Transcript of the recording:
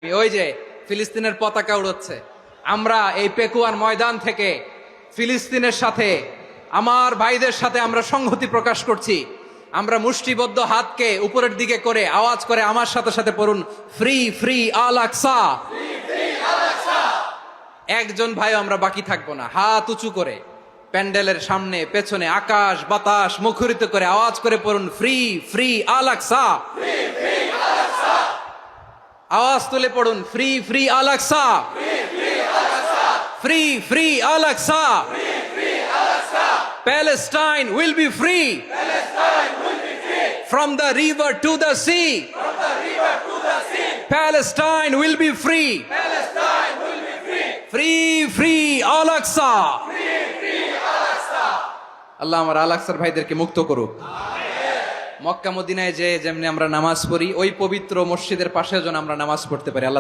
ওই যে ফিলিস্তিনের পতাকা উড়ছে, আমরা এই পেকুয়ার ময়দান থেকে ফিলিস্তিনের সাথে, আমার ভাইদের সাথে আমরা সংহতি প্রকাশ করছি। আমরা মুষ্টিবদ্ধ হাতকে উপরের দিকে করে আওয়াজ করে আমার সাথে সাথে পড়ুন, ফ্রি ফ্রি আল আকসা। একজন ভাই আমরা বাকি থাকবো না, হাত উঁচু করে প্যান্ডেলের সামনে পেছনে আকাশ বাতাস মুখরিত করে আওয়াজ করে পড়ুন, ফ্রি ফ্রি আল আকসা। আওয়াজ তুলে পড়ুন, free free Al Aqsa, free free Al Aqsa. Palestine will be free from the river to the sea. Palestine will be free. Free free Al Aqsa. আল্লাহ আমার আল আকসার ভাইদেরকে মুক্ত করুক। মক্কা মদিনায় যে যেমনি আমরা নামাজ পড়ি, ওই পবিত্র মসজিদের পাশে যেন আমরা নামাজ পড়তে পারি। আল্লাহ